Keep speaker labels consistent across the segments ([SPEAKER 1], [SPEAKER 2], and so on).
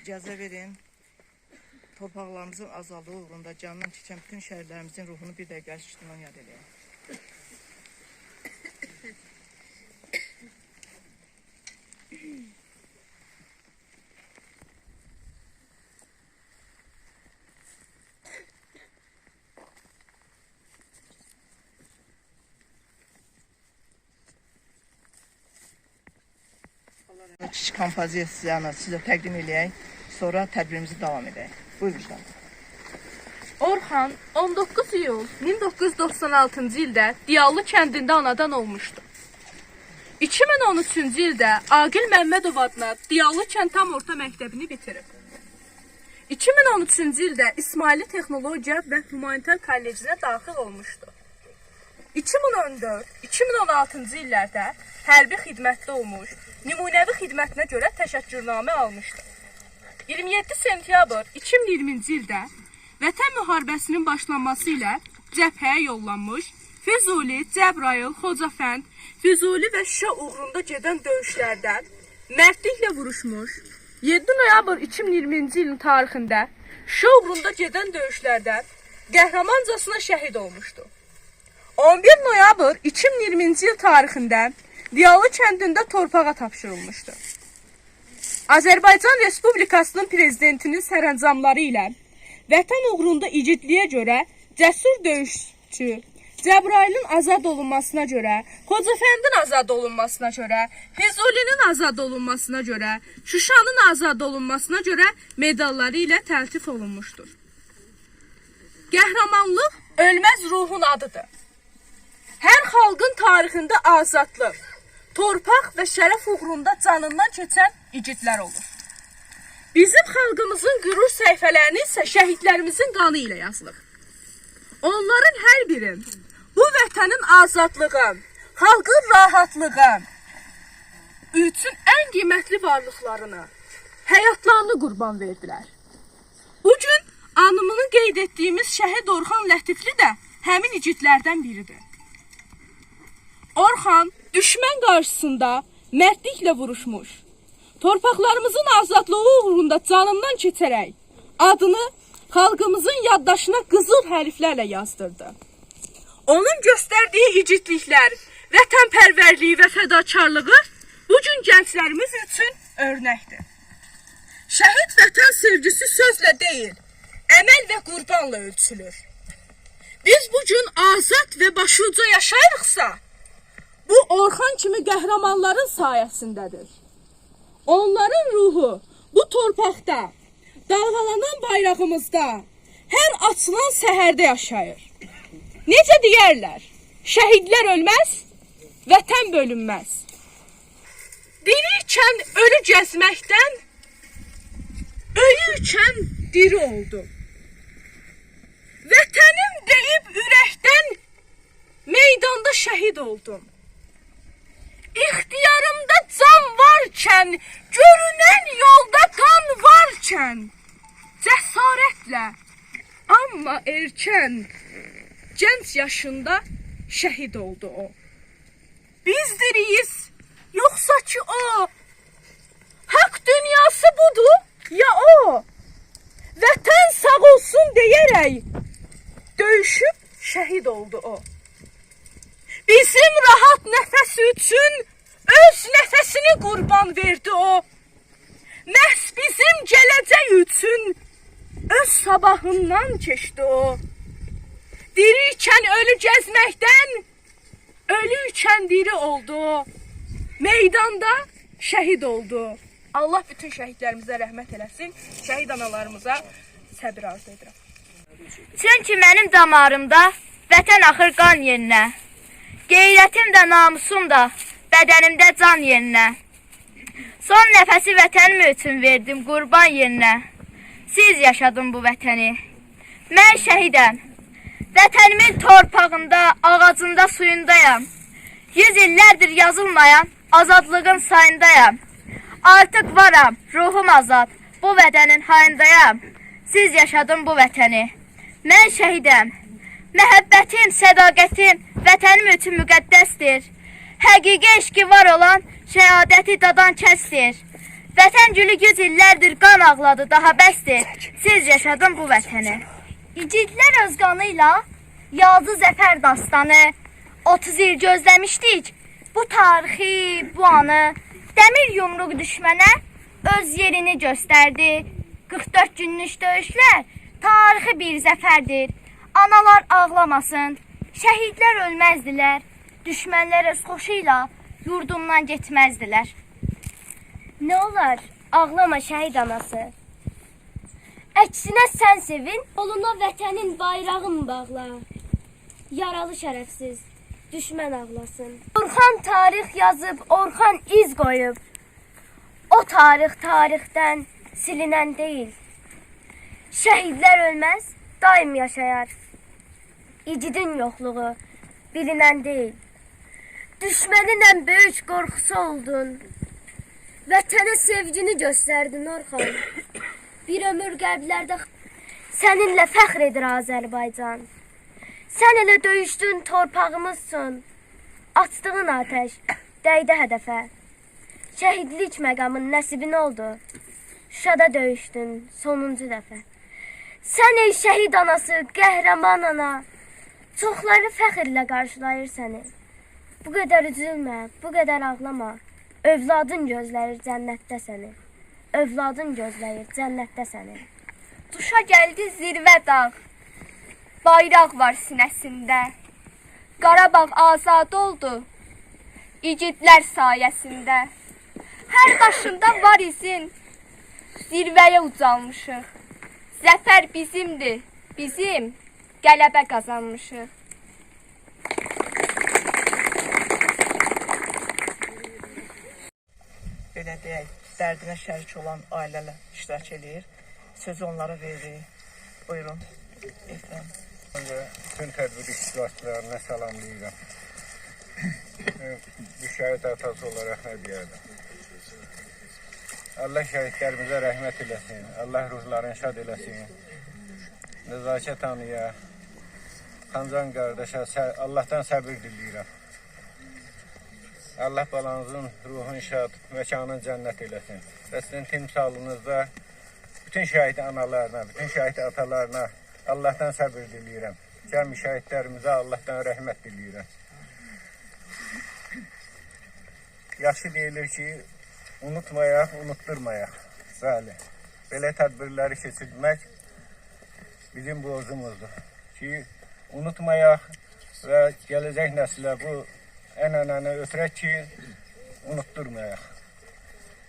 [SPEAKER 1] icazə verin. Torpaqlarımızın azaldığı uğrunda canından keçən bütün şəhərlərimizin ruhunu bir dəqiqə şükürlə yad edəyəm. Kiçik kompozisiyanı sizə təqdim edək, sonra tədbirimizi davam edək. Buyurun.
[SPEAKER 2] Orxan 19 iyul 1996-cı ildə Diyallı kəndində anadan olmuşdu. 2013-cü ildə Aqil Məmmədov adına Diyallı kənd tam orta məktəbini bitirib. 2013-cü ildə İsmaili Texnologiya və Humanitar Kollecinə daxil olmuşdu. 2014-2016-cı illərdə hərbi xidmətdə olmuş, nümunəvi xidmətinə görə təşəkkürnamə almışdı. 27 sentyabr 2020-ci ildə Vətən müharibəsinin başlanması ilə cəbhəyə yollanmış, Füzuli, Cəbrayıl, Xocafənd, Füzuli və Şuşa uğrunda gedən döyüşlərdən mərdliklə vuruşmuş, 7 noyabr 2020-ci ilin tarixində Şuşa uğrunda gedən döyüşlərdən qəhrəmancasına şəhid olmuşdu. 11 noyabr 2020-ci il tarixində Diyallı kəndində torpağa tapşırılmışdı. Azərbaycan Respublikasının prezidentinin sərəncamları ilə Vətən uğrunda igidliyə görə cəsur döyüşçü Cəbrailin azad olunmasına görə, Xocafəndin azad olunmasına görə, Füzulinin azad olunmasına görə, Şuşanın azad olunmasına görə medalları ilə təltif olunmuşdur. Qəhrəmanlıq ölməz ruhun adıdır. Hər xalqın tarixində azadlıq, torpaq və şərəf uğrunda canından keçən igidlər olur. Bizim xalqımızın qürur səhifələrini isə şəhidlərimizin qanı ilə yazılır. Onların hər birin bu vətənin azadlığın, xalqın rahatlığın üçün ən qiymətli varlıqlarını, həyatlarını qurban verdilər. Bugün anımını qeyd etdiyimiz şəhid Orxan Lətifli də həmin igidlərdən biridir. Orxan düşmən qarşısında mərdliklə vuruşmuş, torpaqlarımızın azadlığı uğrunda canından keçərək adını xalqımızın yaddaşına qızıl hərflərlə yazdırdı. Onun göstərdiyi igidliklər, vətənpərvərliyi və fədakarlığı bugün gənclərimiz üçün örnəkdir. Şəhid vətən sevgisi sözlə deyil, əməl və qurbanla ölçülür. Biz bugün azad və başuca yaşayırıqsa, bu Orxan kimi qəhrəmanların sayəsindədir. Onların ruhu bu torpaqda, dalğalanan bayrağımızda, hər açılan səhərdə yaşayır. Necə deyərlər, şəhidlər ölməz, vətən bölünməz. Diri ikən ölü gəzməkdən, ölü ikən diri oldu. Vətənim deyib ürəkdən, meydanda şəhid oldum. İxtiyarımda can varkən, görünən yolda qan varkən, cəsarətlə, amma erkən, gənc yaşında şəhid oldu o. Biz diriyiz, yoxsa ki o, haqq dünyası budur, ya o, vətən sağ olsun deyərək, döyüşüb şəhid oldu o. Bizim rahat nəfəs üçün öz nəfəsini qurban verdi o. Məhz bizim gələcək üçün öz sabahından keçdi o. Diri ikən ölü gəzməkdən, ölü ikən diri oldu o. Meydanda şəhid oldu. Allah bütün şəhidlərimizə rəhmət eləsin. Şəhid analarımıza səbir arzu edirəm.
[SPEAKER 3] Çünki mənim damarımda vətən axır qan yerinə. Qeyrətim də namusum da bədənimdə can yerinə. Son nəfəsi vətənim üçün verdim qurban yerinə. Siz yaşadın bu vətəni. Mən şəhidəm. Vətənimin torpağında, ağacında, suyundayam. 100 illərdir yazılmayan azadlığın sayındayam. Artıq varam, ruhum azad, bu vətənin hayındayam. Siz yaşadın bu vətəni. Mən şəhidəm. Məhəbbətim, sədaqətim vətənim üçün müqəddəsdir. Həqiqi eşqi var olan şəhadəti dadan kəsdir. Vətən gülü güc illərdir qan ağladı, daha bəsdir. Siz yaşadın bu vətəni. İgidlər öz qanıyla yazdı zəfər dastanı. 30 il gözləmişdik bu tarixi, bu anı. Dəmir yumruq düşmənə öz yerini göstərdi. 44 günlük döyüşlər tarixi bir zəfərdir. Analar ağlamasın, şəhidlər ölməzdilər. Düşmənlər öz xoşuyla yurdumdan getməzdilər.
[SPEAKER 4] Nə olar, ağlama şəhid anası. Əksinə sən sevin, oluna vətənin bayrağını bağla. Yaralı şərəfsiz, düşmən ağlasın. Orxan tarix yazıb, Orxan iz qoyub. O tarix tarixdən silinən deyil. Şəhidlər ölməz, daim yaşayar. İgidin yoxluğu bilinən deyil. Düşmənin ən böyük qorxusu oldun. Vətənə sevgini göstərdin Orxan. Bir ömür qəlblərdə səninlə fəxr edir Azərbaycan. Sən elə döyüşdün, torpağımızsın. Atdığın atəş dəydi hədəfə. Şəhidlik məqamın nəsibin oldu. Şuşada döyüşdün sonuncu dəfə. Sən ey şəhid anası, qəhrəman ana, çoxları fəxrlə qarşılayır səni. Bu qədər üzülmə, bu qədər ağlama. Övladın gözləyir cənnətdə səni. Övladın gözləyir cənnətdə səni.
[SPEAKER 2] Duşa gəldi zirvə dağ. Bayraq var sinəsində. Qarabağ azad oldu. İgidlər sayəsində. Hər daşında var izin. Zirvəyə ucalmışıq. Zəfər bizimdir. Bizim qələbə qazanmışıq.
[SPEAKER 1] Belə deyək, dərdinə şərik olan ailələr iştirak edir. Sözü onlara veririk. Buyurun. Efendim.
[SPEAKER 5] Bütün tədbir iştirakçılarına salamlayıram. Bir şəhid atası olaraq nə deyərdim? Allah şəhidlərimizə rəhmət eləsin. Allah ruhlarını şad eləsin. Nəzakət anıya, Xancan qardaşa Allahdan səbir diləyirəm. Allah balanızın ruhunu şad, məkanın cənnət eləsin. Və sizin timsalınızda bütün şəhid analarına, bütün şəhid atalarına Allahdan səbir diləyirəm. Cəmi şəhidlərimizə Allahdan rəhmət diləyirəm. Yaxşı deyilir ki, unutmayaq, unutturmayaq. Bəli, belə tədbirləri keçirmək bizim borcumuzdur. Ki, unutmayaq və gələcək nəslə bu ənənəni ötürək ki, unutturmayaq.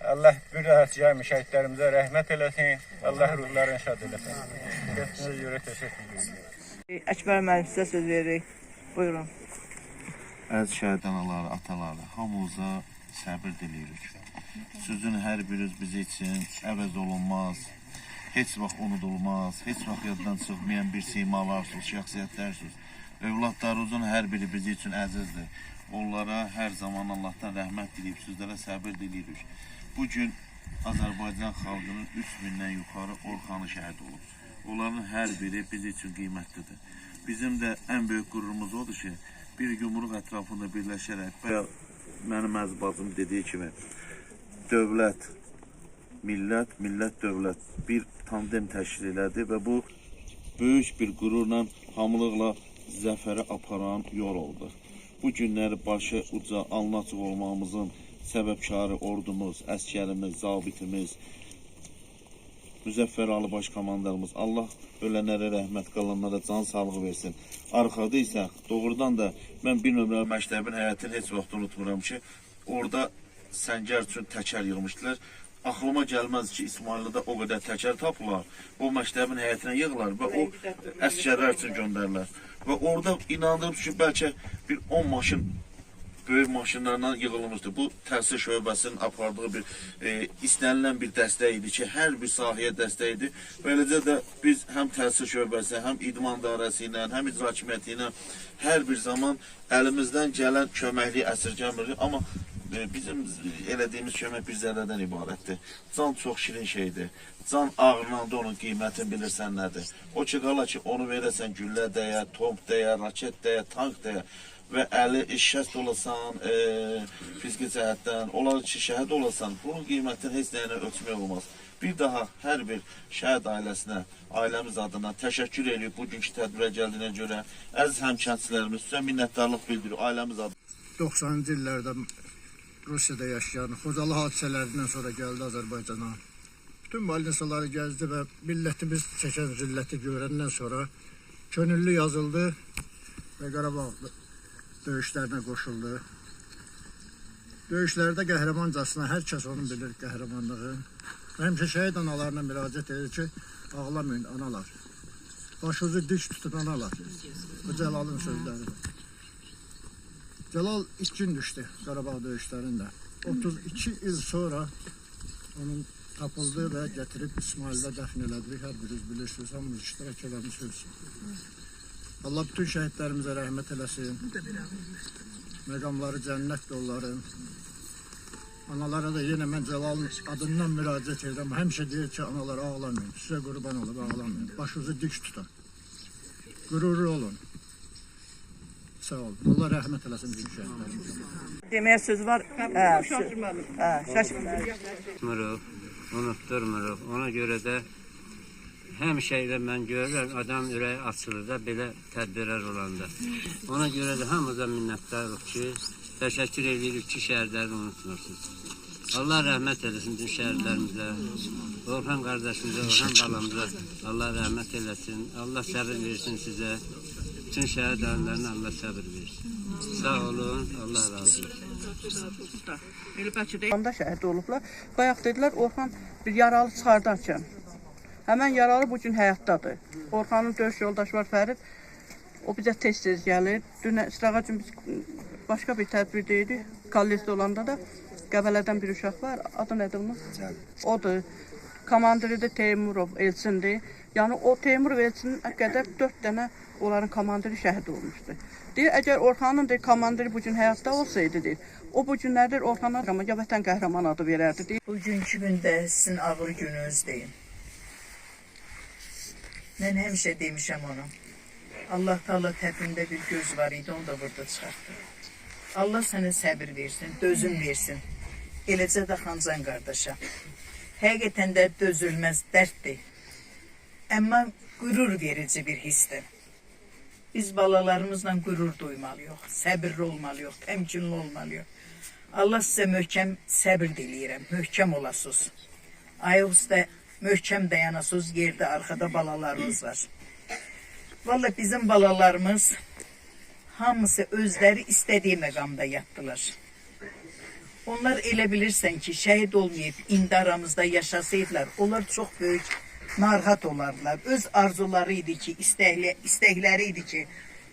[SPEAKER 5] Allah bir daha cəmi şəhidlərimizə rəhmət eləsin, Allah ruhlarını şad eləsin. Səsinize görə təşəkkür edirəm.
[SPEAKER 1] Əkbər müəllim sizə söz veririk. Buyurun.
[SPEAKER 6] Əziz şəhid analары, ataları, hamımıza səbir diləyirik. Sözün hər biriniz bizi üçün əvəz olunmaz, heç vaxt unudulmaz, heç vaxt yaddan çıxmayan bir simalarsınız, şəxsiyyətlərsiniz. Övladlarınızın hər biri bizi üçün əzizdir. Onlara hər zaman Allahdan rəhmət diləyib, sizlərə səbir diləyirik. Bugün Azərbaycan xalqının 3000-dən yuxarı Orxanı şəhid olub. Onların hər biri bizim üçün qiymətlidir. Bizim də ən böyük qürurumuz odur ki, bir yumruq ətrafında birləşərək və mənim əziz bacım dediyi kimi dövlət, millət, millət, dövlət bir tandem təşkil elədi və bu böyük bir qürurla, hamılıqla zəfərə aparan yol oldu. Bu günləri başı uca, alnı açıq olmamızın səbəbkarı ordumuz, əskərimiz, zabitimiz, Müzəffər Ali Baş Komandarımız, Allah ölənlərə rəhmət, qalanlara can sağlığı versin. Arxada isə doğrudan da mən bir nömrəli məktəbin həyatını heç vaxt unutmuram ki, orada səngər üçün təkər yığmışdılar. Aklıma gəlməz ki, İsmaillidə o qədər təkər tapılar, o məktəbin həyətinə yığılar və o əskərlər üçün göndərilər. Və orada inandırım ki, bəlkə bir 10 maşın, böyük maşınlarla yığılmışdı. Bu təhsil şöbəsinin apardığı bir istənilən bir dəstək idi ki, hər bir sahəyə dəstək idi. Beləcə də biz həm təhsil şöbəsi, həm idman dairəsi ilə, həm icra hakimiyyəti ilə hər bir zaman əlimizdən gələn köməkliyi əsirgəmirik. Amma bizim elədiyimiz kömək bir zərrədən ibarətdir. Can çox şirin şeydir. Can ağırlandı, onun qiymətini bilirsən nədir. O ki, qala ki, onu verəsən güllə dəyə, tomp dəyə, raket dəyə, tank dəyə. və əli şikəst olasan, fiziki cəhətdən, olar ki, şəhid olasan, bunun qiymətini heç nəyinə ölçmək olmaz. Bir daha hər bir şəhid ailəsinə, ailəmiz adına təşəkkür edirik bugünkü tədbirə gəldiyinə görə. Əziz həmkəndçilərimiz, sizə minnətdarlıq bildiririk ailəmiz adına.
[SPEAKER 7] 90-cı illərdə Rusiyada yaşayan Xocalı hadisələrindən sonra gəldi Azərbaycana. Bütün balinasaları gəzdi və millətimiz çəkən zilləti görəndən sonra könüllü yazıldı və Qarabağ döyüşlərinə qoşuldu. Döyüşlərdə qəhrəmancasına hər kəs onu bilir, qəhrəmanlığı. Həmişə şəhid analarına müraciət edir ki, ağlamayın analar. Başınızı dik tutun analar. Bu Cəlalın sözləridir. Cəlal ilk gün düşdü Qarabağ döyüşlərində. 32 il sonra onun tapıldı və gətirib İsmaildə dəfn elədik. Hər biriniz bilirsiniz, hamımız iştirak eləmişsiniz. Allah bütün şəhidlərimizə rəhmət eləsin. Məqamları cənnət yolları. Analara da yenə mən Cəlalın adından müraciət edirəm. Həmişə deyir ki, analar ağlamayın. Sizə qurban olub ağlamayın. Başınızı dik tutun. Qürurlu olun. Sağ olun. Allah rəhmət eləsin bizim şəhidlərimizə.
[SPEAKER 1] Deməyə söz var.
[SPEAKER 8] Unutturmuruq. Ona görə də həmişə ilə mən görürəm, adam ürəyi açılır da belə tədbirlər olanda. Ona görə də hamıza minnətdarıq ki, təşəkkür edirik ki, şəhərləri unutmursunuz. Allah rəhmət eləsin bütün şəhərlərimizə, Orxan qardaşımıza, Orxan balamıza Allah rəhmət eləsin, Allah səbir versin sizə, bütün şəhər ailələrine Allah səbir versin. Sağ olun, Allah razı olsun.
[SPEAKER 1] Onda şəhid olublar. Bayaq dedilər, Orxan bir yaralı çıxardarkən. Həmən yaralı bugün həyatdadır. Orxanın döyüş yoldaşı var Fərid. O bizə tez-tez gəlir. Dünə İstirağa gün biz başqa bir tədbirdəydik. Kollecdə olanda da Qəbələdən bir uşaq var. Adı nədir onun? Odur. Komandiri də Teymurov Elçindir. Yəni o Teymurov Elçinin qədər 4 dənə onların komandiri şəhid olmuşdu. Deyir, əgər Orxanın komandiri bugün həyatda olsaydı, deyir, o bu günlərdir Orxana ya vətən qəhrəman adı verərdi. Deyir.
[SPEAKER 9] Bugünkü gündə sizin ağır gününüz deyil. Mən həmişə demişəm ona. Allah Taala təpində bir göz var idi, onu da burada çıxartdı. Allah sənə səbir versin, dözüm versin. Eləcə də Xancan qardaşa. Həqiqətən də dözülməz dərddir. Amma qürur verici bir hissdir. Biz balalarımızla qürur duymalıyıq, səbirli olmalıyıq, təmkinli olmalıyıq. Allah sizə möhkəm səbir diləyirəm, möhkəm olasınız. Ayaq üstə möhkəm dayanasınız, yerdə arxada balalarınız var. Vallahi bizim balalarımız hamısı özləri istədiyi məqamda yatdılar. Onlar elə bilirsən ki, şəhid olmayıb, indi aramızda yaşasaydılar, onlar çox böyük narahat olardılar. Öz arzuları idi ki, istəkləri idi ki,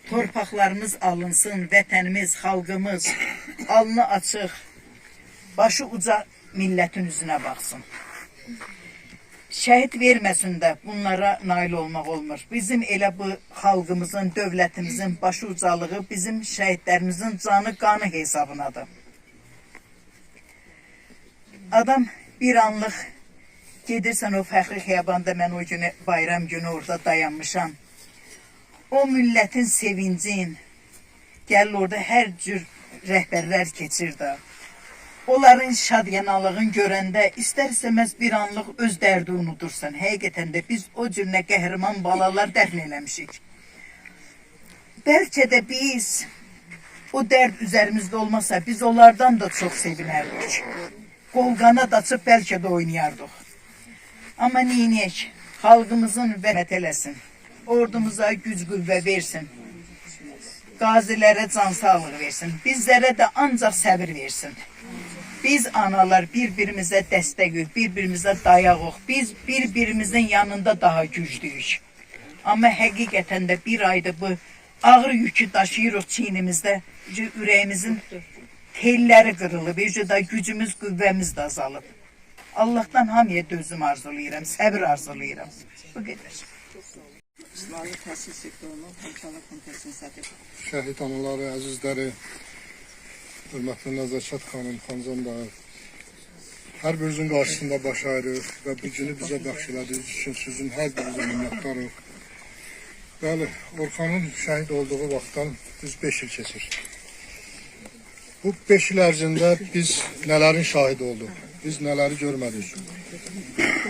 [SPEAKER 9] torpaqlarımız alınsın, vətənimiz, xalqımız alnı açıq, başı uca millətin üzünə baxsın. Şəhid verməsin də bunlara nail olmaq olmur. Bizim elə bu xalqımızın, dövlətimizin başı ucalığı bizim şəhidlərimizin canı, qanı hesabınadır. Adam bir anlıq gedirsən o fəxri xiyabanda, mən o günü, bayram günü orada dayanmışam. O millətin sevincin, gəlir orada hər cür rəhbərlər keçir də. Onların şadyanalığını görəndə istər-istəməz bir anlıq öz dərdi unudursan. Həqiqətən də biz o cür nə qəhrəman balalar dəfn eləmişik. Bəlkə də biz o dərd üzərimizdə olmasa, biz onlardan da çox sevinərdik. Qolqana da açıb bəlkə də oynayardıq. Amma neyniyək, xalqımızın vəfət eləsin, ordumuza güc qüvvə versin, qazilərə can sağlığı versin, bizlərə də ancaq səbir versin. Biz analar bir-birimizə dəstəgök, bir-birimizə dayağıq, biz bir-birimizin yanında daha güclüyük. Amma həqiqətən də bir ayda bu ağır yükü daşıyırıq çiynimizdə, ürəyimizin telləri qırılıb, gücümüz, qüvvəmiz də azalıb. Allah'tan hamıya dözüm arzulayıram, səbir arzulayıram. Bu qədər.
[SPEAKER 7] Şəhid anaları, əzizləri, hörmətli Nəzərşad xanım, Xancan dayı, hər birinizin qarşısında baş ayırıq və bu günü bizə bəxş elədiyiniz üçün sizin hər birinizə minnətdarıq. Bəli, Orxanın şəhid olduğu vaxtdan düz 5 il keçir. Bu 5 il ərzində biz nələrin şahidi olduq, biz nələri görmədik.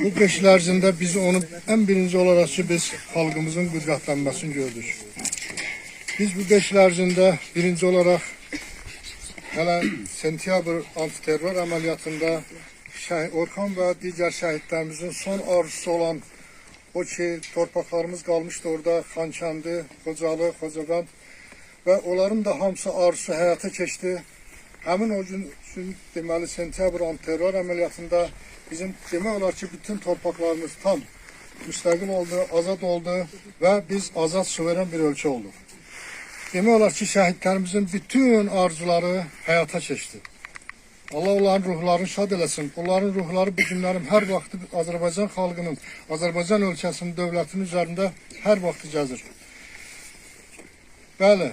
[SPEAKER 7] Bu 5 il ərzində biz onu ən birinci olaraq ki, biz xalqımızın qüdrətlənməsini gördük. Biz bu 5 il ərzində birinci olaraq hələ sentyabr antiterror əməliyyatında Orxan və digər şəhidlərimizin son arzusu olan o ki, torpaqlarımız qalmışdı orada, Xankəndi, Xocalı, Xocabənd və onların da hamısı arzusu həyata keçdi. Həmin o gün deməli sentyabr antiterror əməliyyatında bizim demək olar ki, bütün torpaqlarımız tam müstəqil oldu, azad oldu və biz azad suveren bir ölkə olduq. Demək olar ki, şəhidlərimizin bütün arzuları həyata keçdi. Allah onların ruhlarını şad eləsin. Onların ruhları bu günlərin hər vaxtı Azərbaycan xalqının, Azərbaycan ölkəsinin, dövlətinin üzərində hər vaxtı gəzir. Bəli,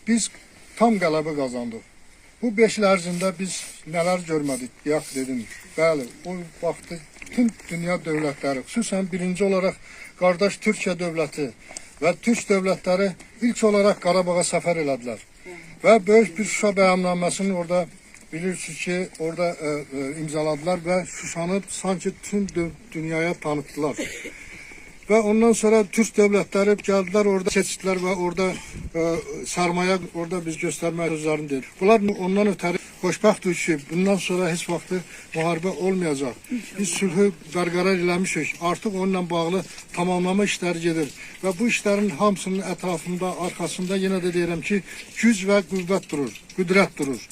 [SPEAKER 7] biz tam qələbə qazandıq. Bu 5 il ərzində biz nələr görmədik, deyək dedim. Bəli, o vaxtı bütün dünya dövlətləri, xüsusən birinci olaraq qardaş Türkiyə dövləti və Türk dövlətləri ilk olaraq Qarabağa səfər elədilər. Və böyük bir Şuşa bəyannaməsini orada bilirsiniz ki, orada imzaladılar və Şuşanı sanki bütün dünyaya tanıttılar. Və ondan sonra Türk dövlətləri gəldilər, orada seçdilər və orada sarmaya, orada biz göstərmək sözlərini deyir. Bunlar ondan ötəri xoşbəxtdir ki, bundan sonra heç vaxtı müharibə olmayacaq. Biz sülhü bərqərar eləmişik, artıq onunla bağlı tamamlama işləri gedir. Və bu işlərin hamısının ətrafında, arxasında yenə də deyirəm ki, güc və qüvvət durur, qüdrət durur.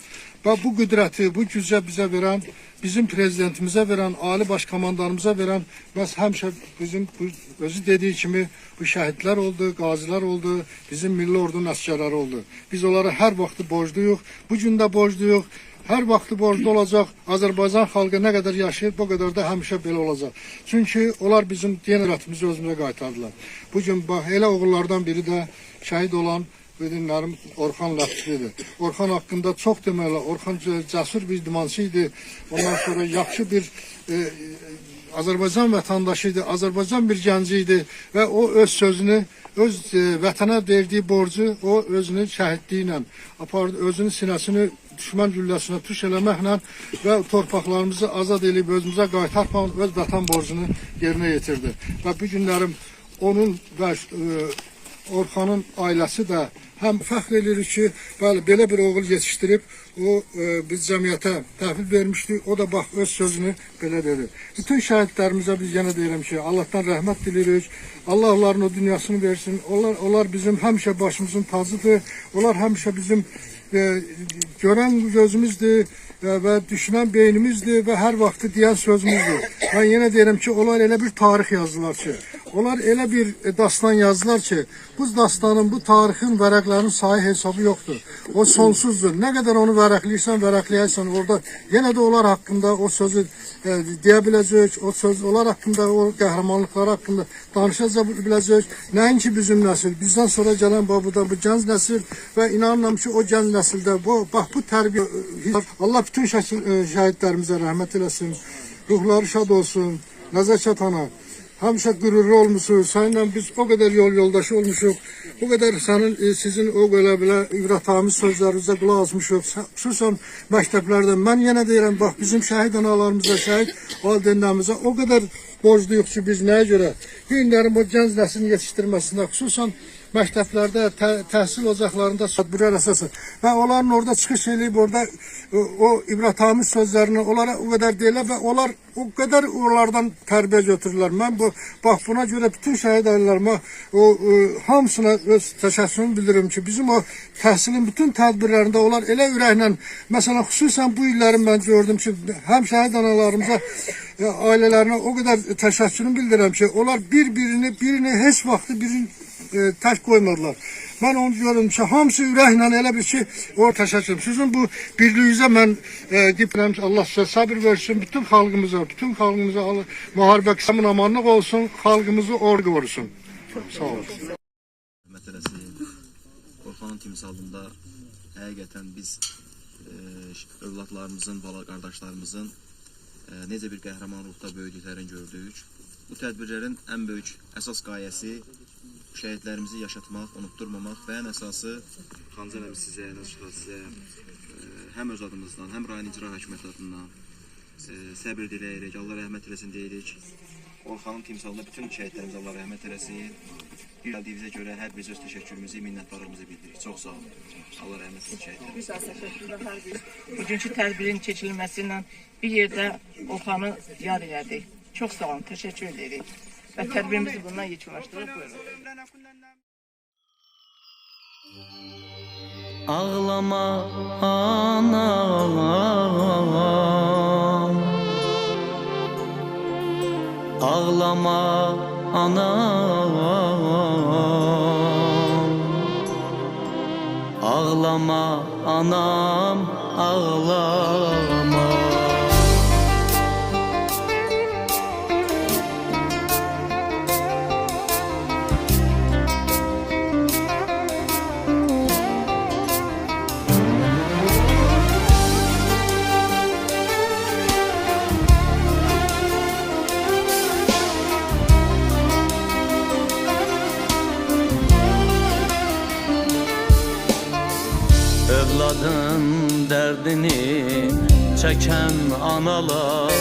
[SPEAKER 7] Və bu qüdrəti, bu gücə bizə verən, bizim prezidentimizə verən, ali başkomandanımıza verən, bəs həmişə bizim özü dediyi kimi bu şəhidlər oldu, qazilər oldu, bizim milli ordunun əsgərləri oldu. Biz onlara hər vaxtı borcluyuq, bu gün də borcluyuq, hər vaxtı borclu olacaq. Azərbaycan xalqı nə qədər yaşayır, bu qədər də həmişə belə olacaq. Çünki onlar bizim qüdrətimizi özümüzə qaytardılar. Bu gün bax, elə oğullardan biri də şəhid olan Benim Orxan Lətiflidir. Orxan haqqında çox deməli, Orxan cəsur bir idmançı idi. Ondan sonra yaxşı bir Azərbaycan vətəndaşı idi, Azərbaycan bir gənci idi və o öz sözünü, öz vətənə verdiyi borcu, o özünün şəhidliyi ilə apardı, özünün sinəsini düşmən gülləsinə tuş eləməklə və torpaqlarımızı azad edib özümüzə qaytarmaqla öz vətən borcunu yerinə yetirdi. Və bu günlərim onun və Orxanın ailəsi də həm fəxr edirik ki, bəli, belə bir oğul yetişdirib, o biz cəmiyyətə təhvil vermişdik, o da bax öz sözünü belə dedi. Bütün şəhidlərimizə biz yenə deyirəm ki, Allahdan rəhmət dilirik, Allah onların o dünyasını versin, onlar bizim həmişə başımızın tacıdır, onlar həmişə bizim görən gözümüzdür və düşünən beynimizdir və hər vaxtı deyən sözümüzdür. Mən yenə deyirəm ki, onlar elə bir tarix yazdılar ki, onlar elə bir dastan yazdılar ki, bu dastanın, bu tarixin, vərəqlərin sayı hesabı yoxdur. O sonsuzdur. Nə qədər onu vərəqləyirsən, vərəqləyərsən, orada yenə də onlar haqqında o sözü deyə biləcək, o söz, onlar haqqında, o qəhrəmanlıqlar haqqında danışa biləcək. Nəinki bizim nəsil, bizdən sonra gələn bu gənc nəsil və inanıram ki, o gənc nəsildə bax bu tərbiyə, Allah bütün şəhidlərimizə rəhmət eləsin, ruhları şad olsun, Nəzəkət ana, həmişə qürurlu olmuşsunuz, səninlə biz o qədər yoldaşı olmuşuq, o qədər sizin o belə ibrətamiz sözlərinizə qulaq asmışıq, xüsusən məktəblərdə. Mən yenə deyirəm, bax, bizim şəhid analarımıza, şəhid valideynlərimizə o qədər borcluyuq ki, biz nəyə görə? Bu günlərin o gənc nəslini yetişdirməsində, xüsusən məktəblərdə, təhsil ocaqlarında tədbirlər əsasır. Və onların orada çıxış edib, orada o ibrətamiz sözlərini onlara o qədər deyirlər və onlar o qədər onlardan tərbiyə götürürlər. Mən bax buna görə bütün şəhid ailələrime hamısına öz təşəkkürümü bildirirəm ki, bizim o təhsilin bütün tədbirlərində onlar elə ürəklə, məsələn, xüsusən bu illərin mən gördüm ki, həm şəhid analarımıza, ailələrinə o qədər təşəkkürümü bildirirəm ki, onlar birini heç vaxtı tək qoymadılar. Mən onu görürüm ki, hamısı ürəklə elə bir ki, o təşəkkürüm. Sizin bu birliyinizə mən deyirəm ki, Allah sizə səbir versin, bütün xalqımıza müharibə qısamın amanlıq olsun, xalqımızı ordu qorusun. Sağ olun.
[SPEAKER 10] Rəhmət eləsin. Orxanın timsalında həqiqətən biz övladlarımızın, bala qardaşlarımızın necə bir qəhrəman ruhda böyüdüklərini gördük. Bu tədbirlərin ən böyük əsas qayəsi şəhidlərimizi yaşatmaq, unutturmamaq və ən əsası Xancar əmi sizə, Nəşrə sizə həm öz adımızdan, həm rayon icra hakimiyyəti adından səbir diləyirik, Allah rəhmət eləsin deyirik. Orxanın timsalında bütün şəhidlərimiz Allah rəhmət eləsin. Bir gəldiyinizə görə hər biz öz təşəkkürümüzü, minnətdarlığımızı bildiririk. Çox sağ olun. Allah rəhmət eləsin şəhidlərimiz.
[SPEAKER 9] Bugünkü tədbirin keçirilməsi ilə bir yerdə Orxanı yad elədik. Çox sağ olun, təşəkkür edirik. Və tədbirimizi bundan yekunlaşdırıq. Buyurun.
[SPEAKER 11] Ağlama anam, ağlama anam, ağlama anam, ağlama. Evladın dərdini çəkən analar,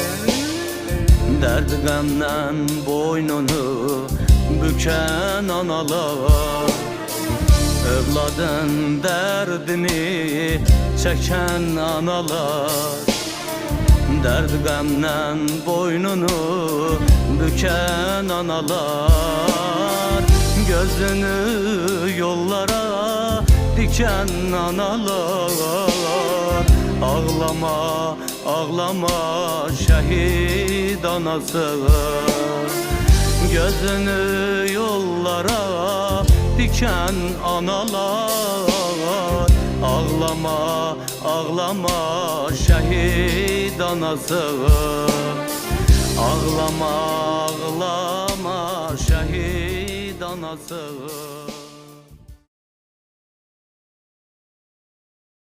[SPEAKER 11] dərd qəmdən boynunu bükən analar. Evladın dərdini çəkən analar, dərd qəmdən boynunu bükən analar. Gözünü yollara diken analar, ağlama, ağlama şehit anası. Gözünü yollara diken analar, ağlama, ağlama şehit anası. Ağlama, ağlama şehit anası.